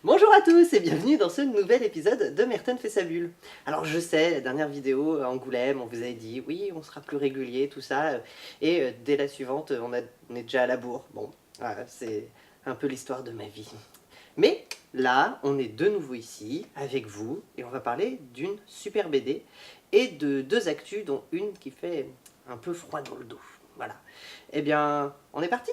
Bonjour à tous et bienvenue dans ce nouvel épisode de Merton fait sa bulle. Alors je sais, la dernière vidéo à Angoulême, on vous avait dit oui, on sera plus régulier, tout ça, et dès la suivante, on est déjà à la bourre. Bon, voilà, c'est un peu l'histoire de ma vie. Mais là, on est de nouveau ici, avec vous, et on va parler d'une super BD, et de deux actus, dont une qui fait un peu froid dans le dos. Voilà. Eh bien, on est parti ?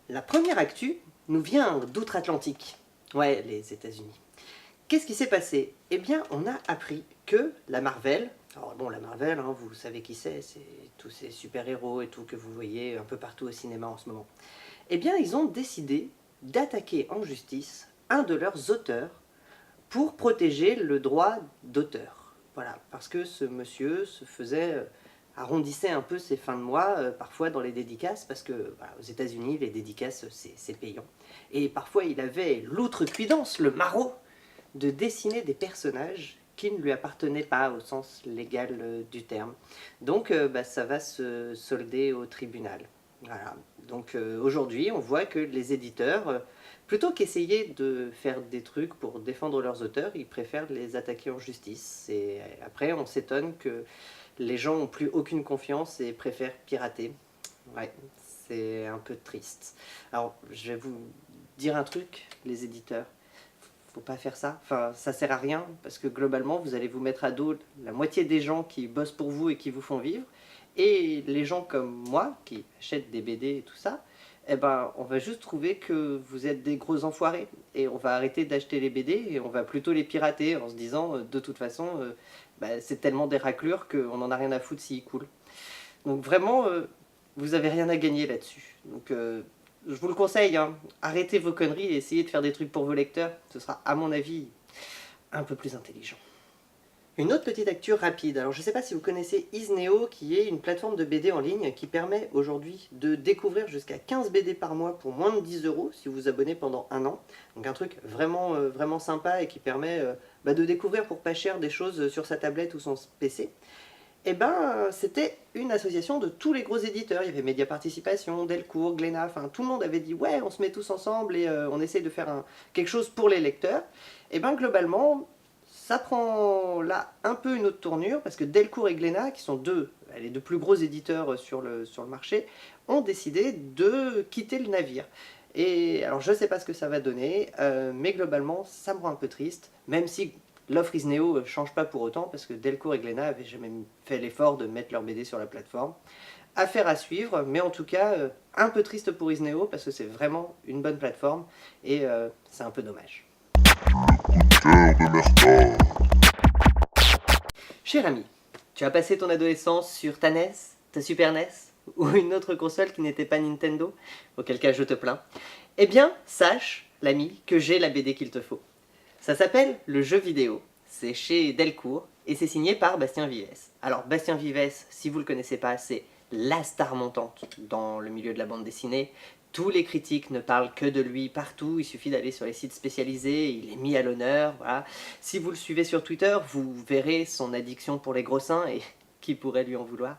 La première actu nous vient d'outre-Atlantique. Ouais, les États-Unis. Qu'est-ce qui s'est passé? Eh bien, on a appris que la Marvel, alors bon, la Marvel, hein, vous savez qui c'est tous ces super-héros et tout que vous voyez un peu partout au cinéma en ce moment. Eh bien, ils ont décidé d'attaquer en justice un de leurs auteurs pour protéger le droit d'auteur. Voilà, parce que ce monsieur se faisait arrondissait un peu ses fins de mois, parfois dans les dédicaces, parce que voilà, aux États-Unis les dédicaces c'est payant. Et parfois il avait l'outrecuidance, le maraud, de dessiner des personnages qui ne lui appartenaient pas au sens légal du terme. Donc ça va se solder au tribunal. Voilà. Donc aujourd'hui on voit que les éditeurs, plutôt qu'essayer de faire des trucs pour défendre leurs auteurs, ils préfèrent les attaquer en justice. Et après on s'étonne que les gens n'ont plus aucune confiance et préfèrent pirater. Ouais, c'est un peu triste. Alors, je vais vous dire un truc, les éditeurs. Faut pas faire ça. Enfin, ça sert à rien, parce que globalement, vous allez vous mettre à dos la moitié des gens qui bossent pour vous et qui vous font vivre. Et les gens comme moi, qui achètent des BD et tout ça, eh ben, on va juste trouver que vous êtes des gros enfoirés. Et on va arrêter d'acheter les BD et on va plutôt les pirater en se disant, de toute façon, c'est tellement des raclures qu'on en a rien à foutre s'ils coulent. Donc vraiment, vous avez rien à gagner là-dessus. Donc je vous le conseille, hein, arrêtez vos conneries et essayez de faire des trucs pour vos lecteurs. Ce sera, à mon avis, un peu plus intelligent. Une autre petite actu rapide. Alors je ne sais pas si vous connaissez Isneo, qui est une plateforme de BD en ligne qui permet aujourd'hui de découvrir jusqu'à 15 BD par mois pour moins de 10 € si vous vous abonnez pendant un an. Donc un truc vraiment, vraiment sympa et qui permet de découvrir pour pas cher des choses sur sa tablette ou son PC. Et ben c'était une association de tous les gros éditeurs. Il y avait Média Participation, Delcourt, Glénat, enfin tout le monde avait dit ouais on se met tous ensemble et on essaye de faire quelque chose pour les lecteurs. Et ben globalement ça prend là un peu une autre tournure, parce que Delcourt et Glénat, qui sont les deux plus gros éditeurs sur le marché, ont décidé de quitter le navire. Et alors je ne sais pas ce que ça va donner, mais globalement ça me rend un peu triste, même si l'offre Isneo ne change pas pour autant, parce que Delcourt et Glénat n'avaient jamais fait l'effort de mettre leur BD sur la plateforme. Affaire à suivre, mais en tout cas un peu triste pour Isneo, parce que c'est vraiment une bonne plateforme, et c'est un peu dommage. Cher ami, tu as passé ton adolescence sur ta NES, ta Super NES, ou une autre console qui n'était pas Nintendo, auquel cas je te plains. Eh bien, sache, l'ami, que j'ai la BD qu'il te faut. Ça s'appelle Le Jeu Vidéo, c'est chez Delcourt, et c'est signé par Bastien Vives. Alors Bastien Vives, si vous ne le connaissez pas, c'est la star montante dans le milieu de la bande dessinée. Tous les critiques ne parlent que de lui partout, il suffit d'aller sur les sites spécialisés, il est mis à l'honneur, voilà. Si vous le suivez sur Twitter, vous verrez son addiction pour les gros seins, et qui pourrait lui en vouloir.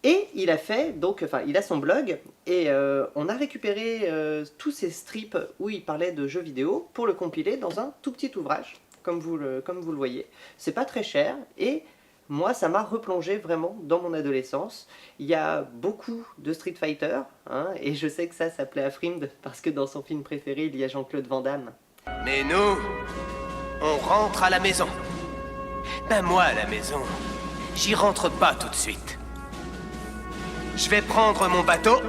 Et il a fait, il a son blog, et on a récupéré tous ces strips où il parlait de jeux vidéo pour le compiler dans un tout petit ouvrage, comme vous le voyez. C'est pas très cher, et moi, ça m'a replongé vraiment dans mon adolescence. Il y a beaucoup de Street Fighter, hein, et je sais que ça plaît à Frind, parce que dans son film préféré, il y a Jean-Claude Van Damme. Mais nous, on rentre à la maison. Ben moi, à la maison, j'y rentre pas tout de suite. Je vais prendre mon bateau,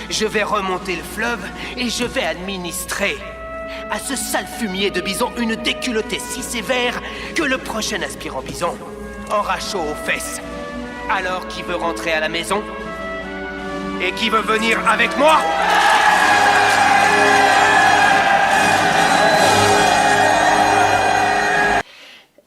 je vais remonter le fleuve, et je vais administrer à ce sale fumier de bison une déculottée si sévère que le prochain aspirant bison aura chaud aux fesses. Alors qui veut rentrer à la maison? Et qui veut venir avec moi?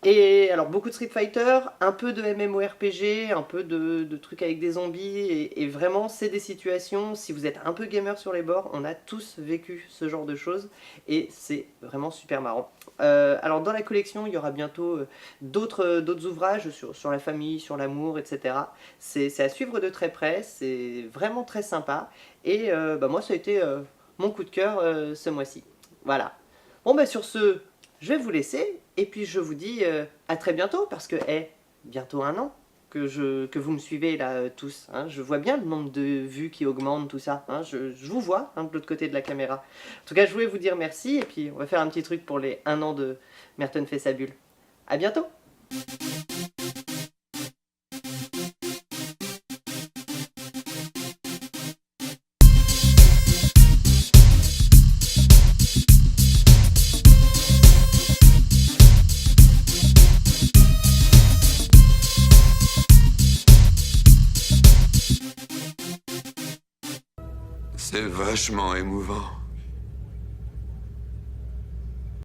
Et alors beaucoup de Street Fighter, un peu de MMORPG, un peu de trucs avec des zombies, et vraiment c'est des situations, si vous êtes un peu gamer sur les bords, on a tous vécu ce genre de choses, et c'est vraiment super marrant. Alors dans la collection, il y aura bientôt d'autres ouvrages sur la famille, sur l'amour, etc. C'est à suivre de très près, c'est vraiment très sympa, et moi ça a été mon coup de cœur ce mois-ci. Voilà. Bon bah sur ce, je vais vous laisser, et puis je vous dis à très bientôt, parce que, bientôt 1 an que vous me suivez là tous, hein. Je vois bien le nombre de vues qui augmente, tout ça, hein. Je vous vois de l'autre côté de la caméra. En tout cas, je voulais vous dire merci, et puis on va faire un petit truc pour les 1 an de Merton fait sa bulle. À bientôt! C'est vachement émouvant.